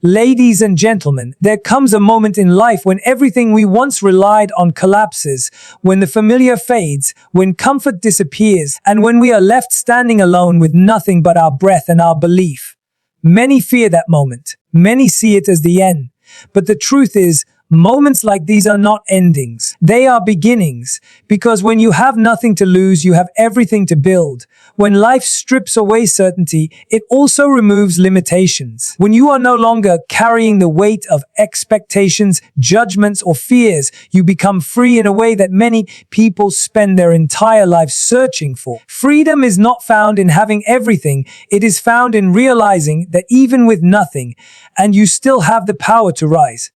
Ladies and gentlemen, there comes a moment in life when everything we once relied on collapses, when the familiar fades, when comfort disappears, and when we are left standing alone with nothing but our breath and our belief. Many fear that moment. Many see it as the end. But the truth is, moments like these are not endings. They are beginnings. Because when you have nothing to lose, you have everything to build. When life strips away certainty, it also removes limitations. When you are no longer carrying the weight of expectations, judgments, or fears, you become free in a way that many people spend their entire lives searching for. Freedom is not found in having everything. It is found in realizing that even with nothing, and you still have the power to rise.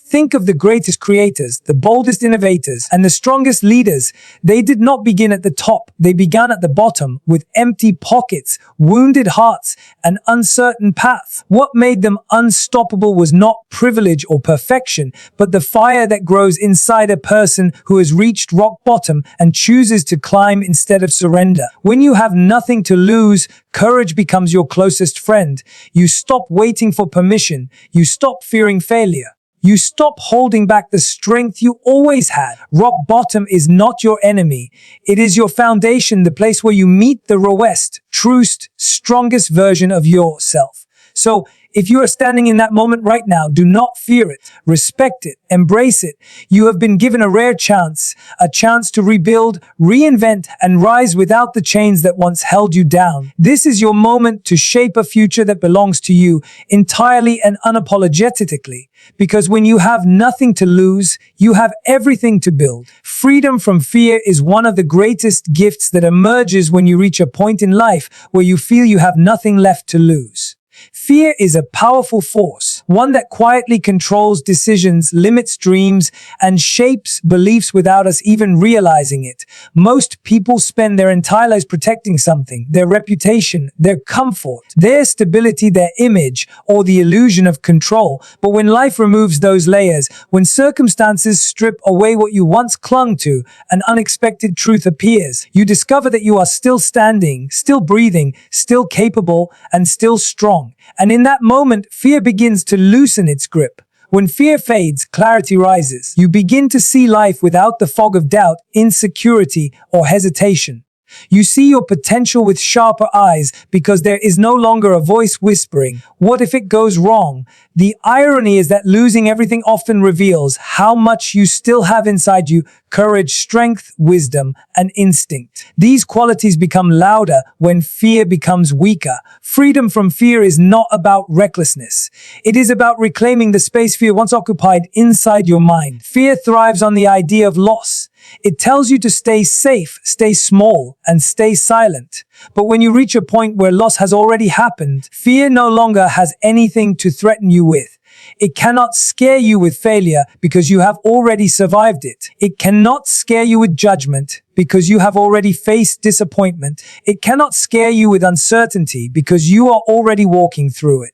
Think of the greatest creators, the boldest innovators, and the strongest leaders. They did not begin at the top. They began at the bottom, with empty pockets, wounded hearts, and uncertain paths. What made them unstoppable was not privilege or perfection, but the fire that grows inside a person who has reached rock bottom and chooses to climb instead of surrender. When you have nothing to lose, courage becomes your closest friend. You stop waiting for permission. You stop fearing failure. You stop holding back the strength you always had. Rock bottom is not your enemy. It is your foundation, the place where you meet the rawest, truest, strongest version of yourself. So, if you are standing in that moment right now, do not fear it. Respect it. Embrace it. You have been given a rare chance, a chance to rebuild, reinvent, and rise without the chains that once held you down. This is your moment to shape a future that belongs to you entirely and unapologetically. Because when you have nothing to lose, you have everything to build. Freedom from fear is one of the greatest gifts that emerges when you reach a point in life where you feel you have nothing left to lose. Fear is a powerful force, one that quietly controls decisions, limits dreams, and shapes beliefs without us even realizing it. Most people spend their entire lives protecting something, their reputation, their comfort, their stability, their image, or the illusion of control. But when life removes those layers, when circumstances strip away what you once clung to, an unexpected truth appears. You discover that you are still standing, still breathing, still capable, and still strong. And in that moment, fear begins to loosen its grip. When fear fades, clarity rises. You begin to see life without the fog of doubt, insecurity, or hesitation. You see your potential with sharper eyes because there is no longer a voice whispering, "What if it goes wrong?" The irony is that losing everything often reveals how much you still have inside you: courage, strength, wisdom, and instinct. These qualities become louder when fear becomes weaker. Freedom from fear is not about recklessness. It is about reclaiming the space fear once occupied inside your mind. Fear thrives on the idea of loss. It tells you to stay safe, stay small, and stay silent. But when you reach a point where loss has already happened, fear no longer has anything to threaten you with. It cannot scare you with failure because you have already survived it. It cannot scare you with judgment because you have already faced disappointment. It cannot scare you with uncertainty because you are already walking through it.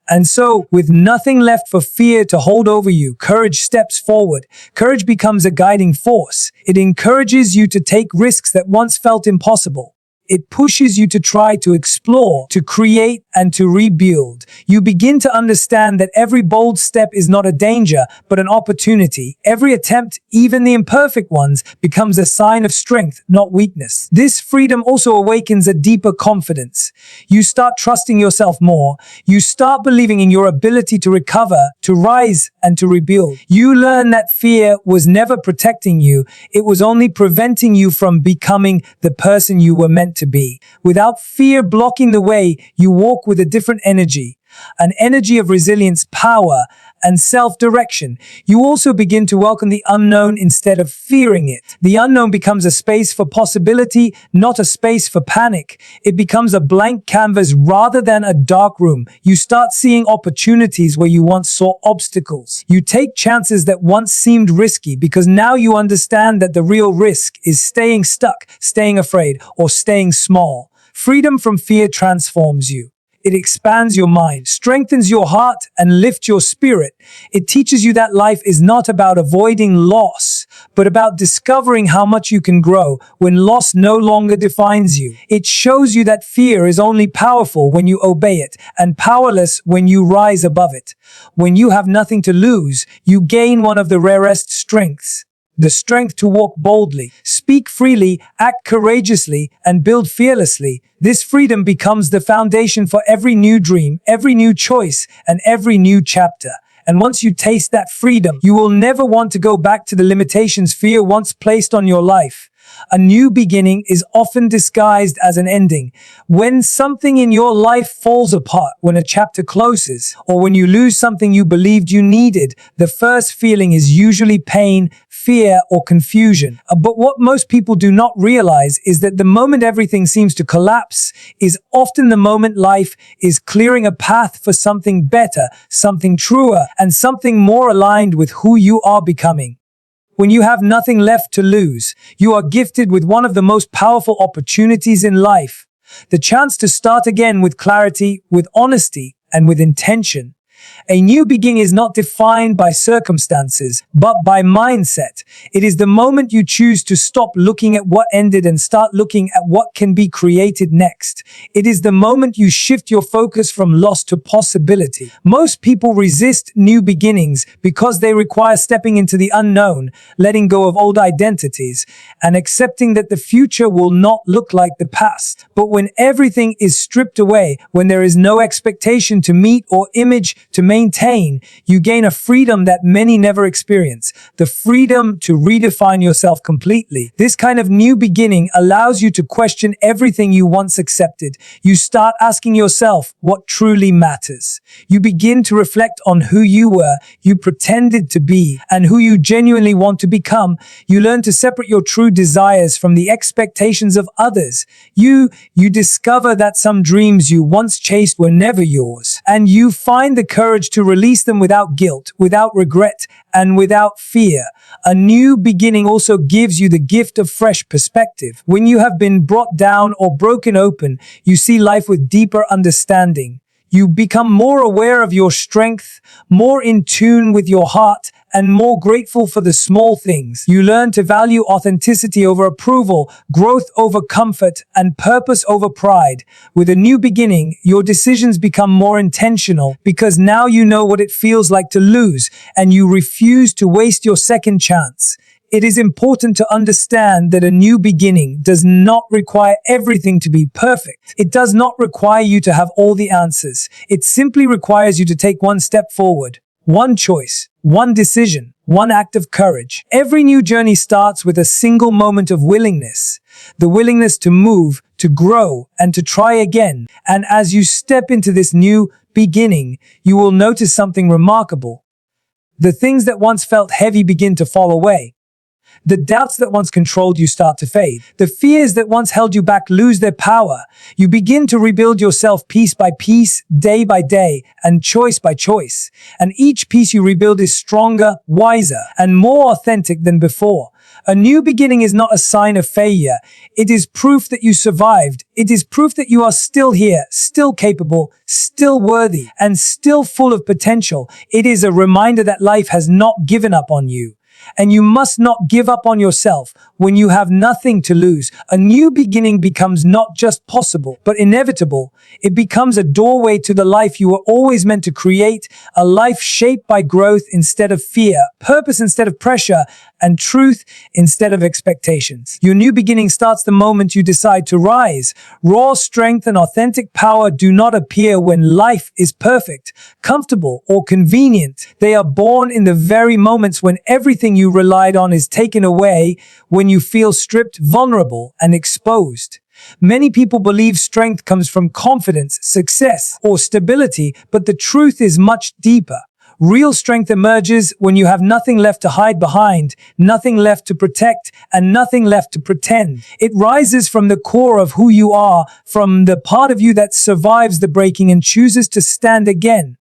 And so, with nothing left for fear to hold over you, courage steps forward. Courage becomes a guiding force. It encourages you to take risks that once felt impossible. It pushes you to try, to explore, to create, and to rebuild. You begin to understand that every bold step is not a danger, but an opportunity. Every attempt, even the imperfect ones, becomes a sign of strength, not weakness. This freedom also awakens a deeper confidence. You start trusting yourself more. You start believing in your ability to recover, to rise, and to rebuild. You learn that fear was never protecting you. It was only preventing you from becoming the person you were meant to be. Without fear blocking the way, you walk with a different energy, an energy of resilience, power, and self-direction. You also begin to welcome the unknown instead of fearing it. The unknown becomes a space for possibility, not a space for panic. It becomes a blank canvas rather than a dark room. You start seeing opportunities where you once saw obstacles. You take chances that once seemed risky because now you understand that the real risk is staying stuck, staying afraid, or staying small. Freedom from fear transforms you. It expands your mind, strengthens your heart, and lifts your spirit. It teaches you that life is not about avoiding loss, but about discovering how much you can grow when loss no longer defines you. It shows you that fear is only powerful when you obey it, and powerless when you rise above it. When you have nothing to lose, you gain one of the rarest strengths. The strength to walk boldly, speak freely, act courageously, and build fearlessly. This freedom becomes the foundation for every new dream, every new choice, and every new chapter. And once you taste that freedom, you will never want to go back to the limitations fear once placed on your life. A new beginning is often disguised as an ending. When something in your life falls apart, when a chapter closes, or when you lose something you believed you needed, the first feeling is usually pain, fear, or confusion. But what most people do not realize is that the moment everything seems to collapse is often the moment life is clearing a path for something better, something truer, and something more aligned with who you are becoming. When you have nothing left to lose, you are gifted with one of the most powerful opportunities in life. The chance to start again with clarity, with honesty, and with intention. A new beginning is not defined by circumstances, but by mindset. It is the moment you choose to stop looking at what ended and start looking at what can be created next. It is the moment you shift your focus from loss to possibility. Most people resist new beginnings because they require stepping into the unknown, letting go of old identities, and accepting that the future will not look like the past. But when everything is stripped away, when there is no expectation to meet or image to maintain, you gain a freedom that many never experience. The freedom to redefine yourself completely. This kind of new beginning allows you to question everything you once accepted. You start asking yourself what truly matters. You begin to reflect on who you were, you pretended to be, and who you genuinely want to become. You learn to separate your true desires from the expectations of others. You discover that some dreams you once chased were never yours, and you find the courage to release them without guilt, without regret, and without fear. A new beginning also gives you the gift of fresh perspective. When you have been brought down or broken open, you see life with deeper understanding. You become more aware of your strength, more in tune with your heart, and more grateful for the small things. You learn to value authenticity over approval, growth over comfort, and purpose over pride. With a new beginning, your decisions become more intentional because now you know what it feels like to lose, and you refuse to waste your second chance. It is important to understand that a new beginning does not require everything to be perfect. It does not require you to have all the answers. It simply requires you to take one step forward. One choice, one decision, one act of courage. Every new journey starts with a single moment of willingness. The willingness to move, to grow, and to try again. And as you step into this new beginning, you will notice something remarkable. The things that once felt heavy begin to fall away. The doubts that once controlled you start to fade. The fears that once held you back lose their power. You begin to rebuild yourself piece by piece, day by day, and choice by choice. And each piece you rebuild is stronger, wiser, and more authentic than before. A new beginning is not a sign of failure. It is proof that you survived. It is proof that you are still here, still capable, still worthy, and still full of potential. It is a reminder that life has not given up on you. And you must not give up on yourself. When you have nothing to lose, a new beginning becomes not just possible, but inevitable. It becomes a doorway to the life you were always meant to create, a life shaped by growth instead of fear, purpose instead of pressure, and truth instead of expectations. Your new beginning starts the moment you decide to rise. Raw strength and authentic power do not appear when life is perfect, comfortable, or convenient. They are born in the very moments when everything you relied on is taken away, when you feel stripped, vulnerable, and exposed. Many people believe strength comes from confidence, success, or stability, but the truth is much deeper. Real strength emerges when you have nothing left to hide behind, nothing left to protect, and nothing left to pretend. It rises from the core of who you are, from the part of you that survives the breaking and chooses to stand again.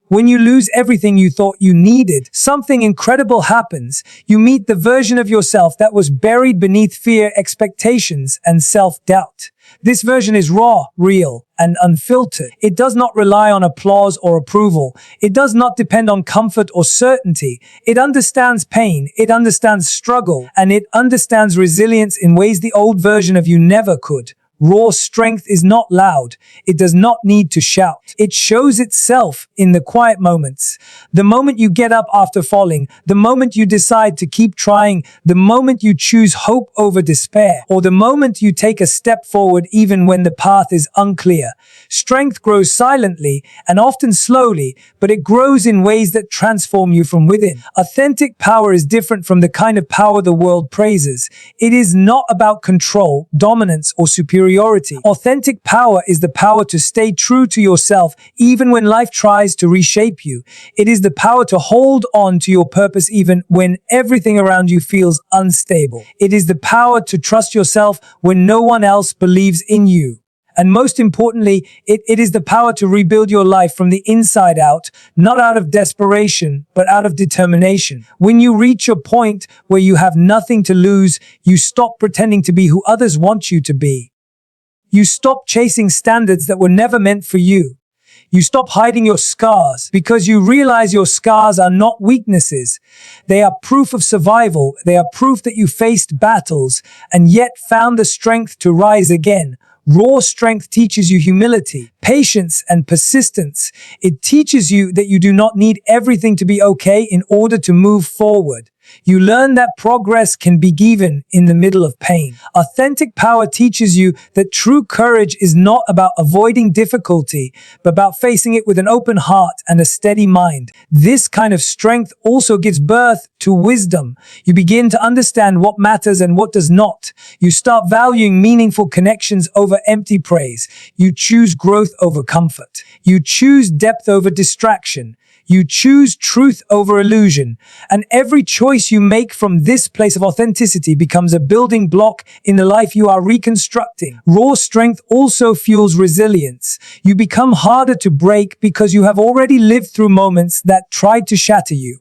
When you lose everything you thought you needed, something incredible happens. You meet the version of yourself that was buried beneath fear, expectations, and self-doubt. This version is raw, real, and unfiltered. It does not rely on applause or approval. It does not depend on comfort or certainty. It understands pain, it understands struggle, and it understands resilience in ways the old version of you never could. Raw strength is not loud. It does not need to shout. It shows itself in the quiet moments. The moment you get up after falling, the moment you decide to keep trying, the moment you choose hope over despair, or the moment you take a step forward even when the path is unclear. Strength grows silently and often slowly, but it grows in ways that transform you from within. Authentic power is different from the kind of power the world praises. It is not about control, dominance, or superiority. Authentic power is the power to stay true to yourself even when life tries to reshape you. It is the power to hold on to your purpose even when everything around you feels unstable. It is the power to trust yourself when no one else believes in you. And most importantly, it is the power to rebuild your life from the inside out, not out of desperation, but out of determination. When you reach a point where you have nothing to lose, you stop pretending to be who others want you to be. You stop chasing standards that were never meant for you. You stop hiding your scars because you realize your scars are not weaknesses. They are proof of survival. They are proof that you faced battles and yet found the strength to rise again. Raw strength teaches you humility, patience, and persistence. It teaches you that you do not need everything to be okay in order to move forward. You learn that progress can be given in the middle of pain. Authentic power teaches you that true courage is not about avoiding difficulty, but about facing it with an open heart and a steady mind. This kind of strength also gives birth to wisdom. You begin to understand what matters and what does not. You start valuing meaningful connections over empty praise. You choose growth over comfort. You choose depth over distraction. You choose truth over illusion, and every choice you make from this place of authenticity becomes a building block in the life you are reconstructing. Raw strength also fuels resilience. You become harder to break because you have already lived through moments that tried to shatter you.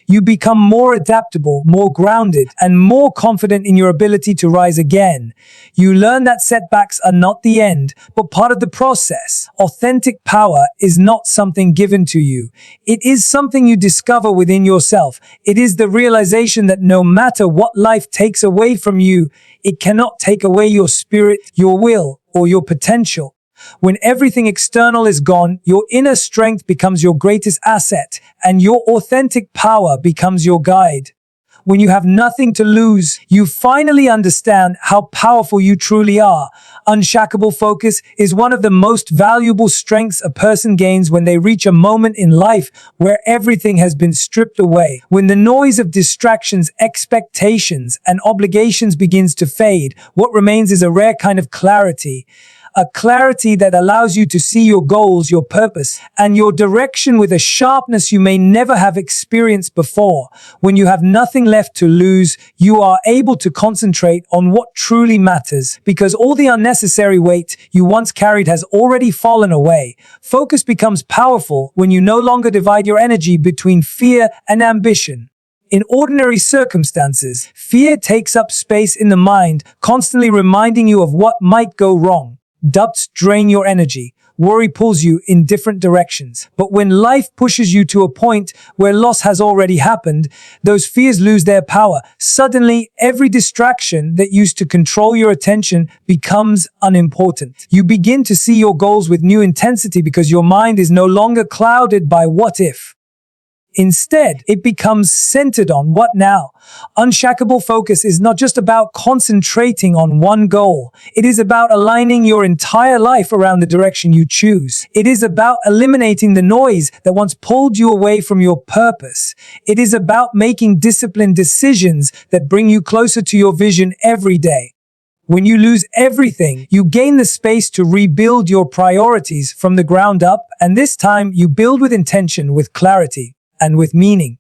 You become more adaptable, more grounded, and more confident in your ability to rise again. You learn that setbacks are not the end, but part of the process. Authentic power is not something given to you. It is something you discover within yourself. It is the realization that no matter what life takes away from you, it cannot take away your spirit, your will, or your potential. When everything external is gone, your inner strength becomes your greatest asset, and your authentic power becomes your guide. When you have nothing to lose, you finally understand how powerful you truly are. Unshakable focus is one of the most valuable strengths a person gains when they reach a moment in life where everything has been stripped away. When the noise of distractions, expectations, and obligations begins to fade, what remains is a rare kind of clarity. A clarity that allows you to see your goals, your purpose, and your direction with a sharpness you may never have experienced before. When you have nothing left to lose, you are able to concentrate on what truly matters, because all the unnecessary weight you once carried has already fallen away. Focus becomes powerful when you no longer divide your energy between fear and ambition. In ordinary circumstances, fear takes up space in the mind, constantly reminding you of what might go wrong. Doubts drain your energy. Worry pulls you in different directions. But when life pushes you to a point where loss has already happened, those fears lose their power. Suddenly, every distraction that used to control your attention becomes unimportant. You begin to see your goals with new intensity because your mind is no longer clouded by what if. Instead, it becomes centered on what now. Unshakable focus is not just about concentrating on one goal. It is about aligning your entire life around the direction you choose. It is about eliminating the noise that once pulled you away from your purpose. It is about making disciplined decisions that bring you closer to your vision every day. When you lose everything, you gain the space to rebuild your priorities from the ground up, and this time you build with intention, with clarity, and with meaning.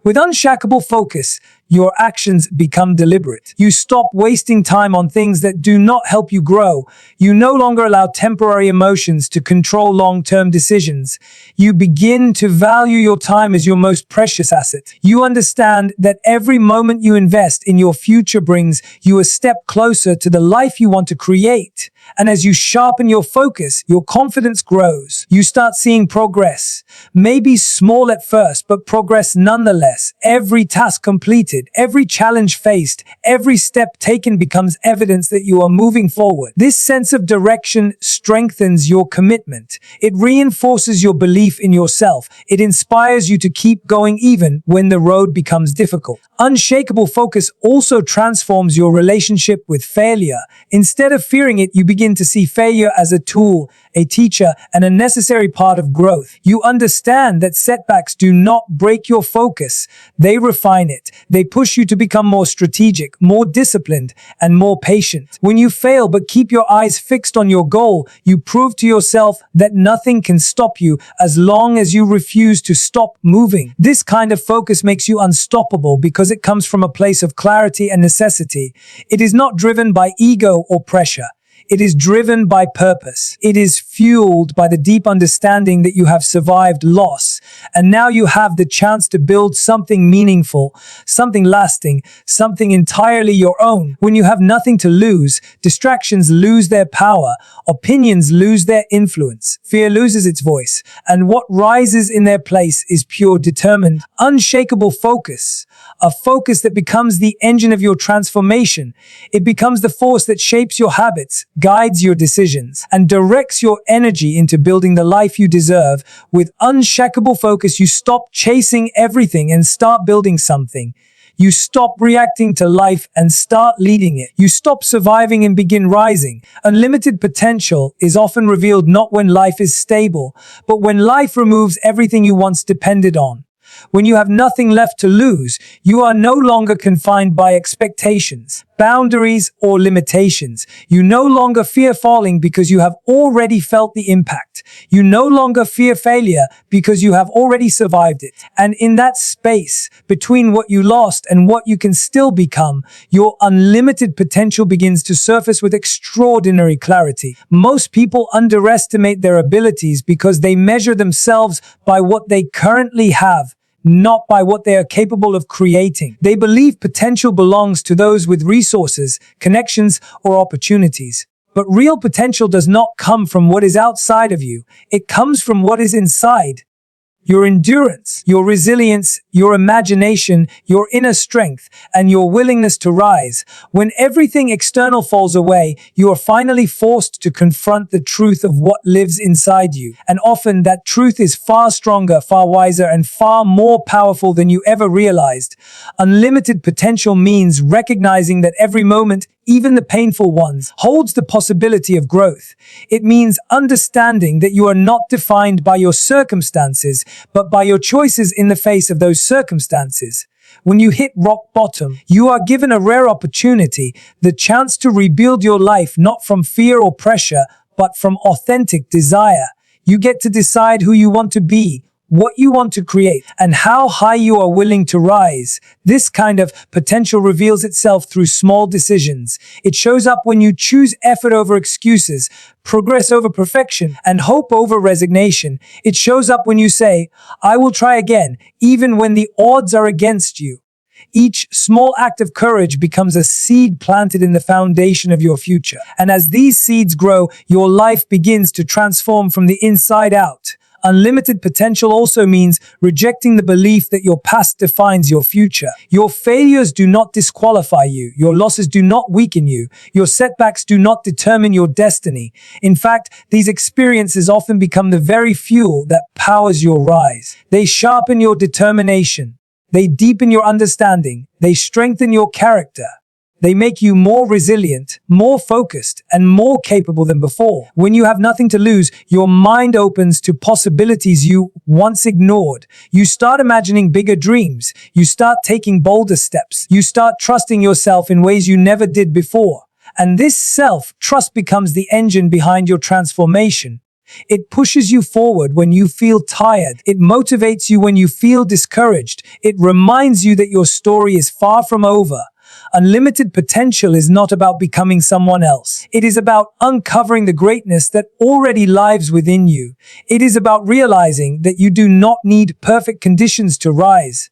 With unshakable focus, your actions become deliberate. You stop wasting time on things that do not help you grow. You no longer allow temporary emotions to control long-term decisions. You begin to value your time as your most precious asset. You understand that every moment you invest in your future brings you a step closer to the life you want to create. And as you sharpen your focus, your confidence grows. You start seeing progress. Maybe small at first, but progress nonetheless. Every task completed, every challenge faced, every step taken becomes evidence that you are moving forward. This sense of direction strengthens your commitment. It reinforces your belief in yourself. It inspires you to keep going even when the road becomes difficult. Unshakable focus also transforms your relationship with failure. Instead of fearing it, you begin to see failure as a tool, a teacher, and a necessary part of growth. You understand that setbacks do not break your focus. They refine it. They push you to become more strategic, more disciplined, and more patient. When you fail but keep your eyes fixed on your goal, you prove to yourself that nothing can stop you as long as you refuse to stop moving. This kind of focus makes you unstoppable because it comes from a place of clarity and necessity. It is not driven by ego or pressure. It is driven by purpose. It is fueled by the deep understanding that you have survived loss, and now you have the chance to build something meaningful, something lasting, something entirely your own. When you have nothing to lose, distractions lose their power, opinions lose their influence, fear loses its voice, and what rises in their place is pure, determined, unshakable focus. A focus that becomes the engine of your transformation. It becomes the force that shapes your habits, guides your decisions, and directs your energy into building the life you deserve. With unshakable focus, you stop chasing everything and start building something. You stop reacting to life and start leading it. You stop surviving and begin rising. Unlimited potential is often revealed not when life is stable, but when life removes everything you once depended on. When you have nothing left to lose, you are no longer confined by expectations, boundaries, or limitations. You no longer fear falling because you have already felt the impact. You no longer fear failure because you have already survived it. And in that space between what you lost and what you can still become, your unlimited potential begins to surface with extraordinary clarity. Most people underestimate their abilities because they measure themselves by what they currently have, not by what they are capable of creating. They believe potential belongs to those with resources, connections, or opportunities. But real potential does not come from what is outside of you. It comes from what is inside. Your endurance, your resilience, your imagination, your inner strength, and your willingness to rise. When everything external falls away, you are finally forced to confront the truth of what lives inside you. And often that truth is far stronger, far wiser, and far more powerful than you ever realized. Unlimited potential means recognizing that every moment, even the painful ones, holds the possibility of growth. It means understanding that you are not defined by your circumstances, but by your choices in the face of those circumstances. When you hit rock bottom, you are given a rare opportunity, the chance to rebuild your life not from fear or pressure, but from authentic desire. You get to decide who you want to be, what you want to create, and how high you are willing to rise. This kind of potential reveals itself through small decisions. It shows up when you choose effort over excuses, progress over perfection, and hope over resignation. It shows up when you say, I will try again, even when the odds are against you. Each small act of courage becomes a seed planted in the foundation of your future. And as these seeds grow, your life begins to transform from the inside out. Unlimited potential also means rejecting the belief that your past defines your future. Your failures do not disqualify you. Your losses do not weaken you. Your setbacks do not determine your destiny. In fact, these experiences often become the very fuel that powers your rise. They sharpen your determination. They deepen your understanding. They strengthen your character. They make you more resilient, more focused, and more capable than before. When you have nothing to lose, your mind opens to possibilities you once ignored. You start imagining bigger dreams. You start taking bolder steps. You start trusting yourself in ways you never did before. And this self-trust becomes the engine behind your transformation. It pushes you forward when you feel tired. It motivates you when you feel discouraged. It reminds you that your story is far from over. Unlimited potential is not about becoming someone else. It is about uncovering the greatness that already lives within you. It is about realizing that you do not need perfect conditions to rise.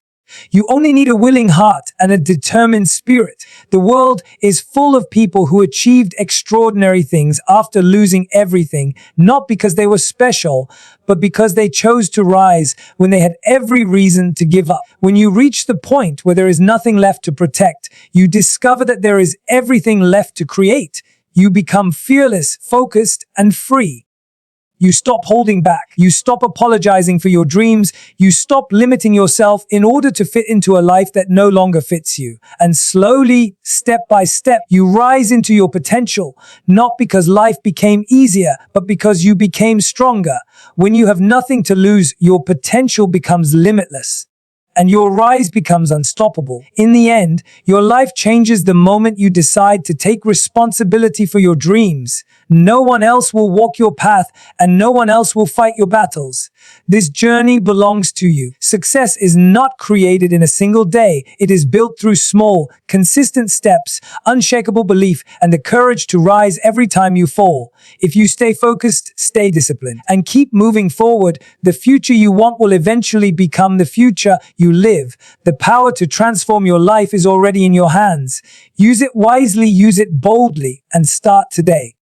You only need a willing heart and a determined spirit. The world is full of people who achieved extraordinary things after losing everything, not because they were special, but because they chose to rise when they had every reason to give up. When you reach the point where there is nothing left to protect, you discover that there is everything left to create. You become fearless, focused, and free. You stop holding back. You stop apologizing for your dreams. You stop limiting yourself in order to fit into a life that no longer fits you. And slowly, step by step, you rise into your potential, not because life became easier, but because you became stronger. When you have nothing to lose, your potential becomes limitless, and your rise becomes unstoppable. In the end, your life changes the moment you decide to take responsibility for your dreams. No one else will walk your path, and no one else will fight your battles. This journey belongs to you. Success is not created in a single day. It is built through small, consistent steps, unshakable belief, and the courage to rise every time you fall. If you stay focused, stay disciplined, and keep moving forward, the future you want will eventually become the future you live. The power to transform your life is already in your hands. Use it wisely, use it boldly, and start today.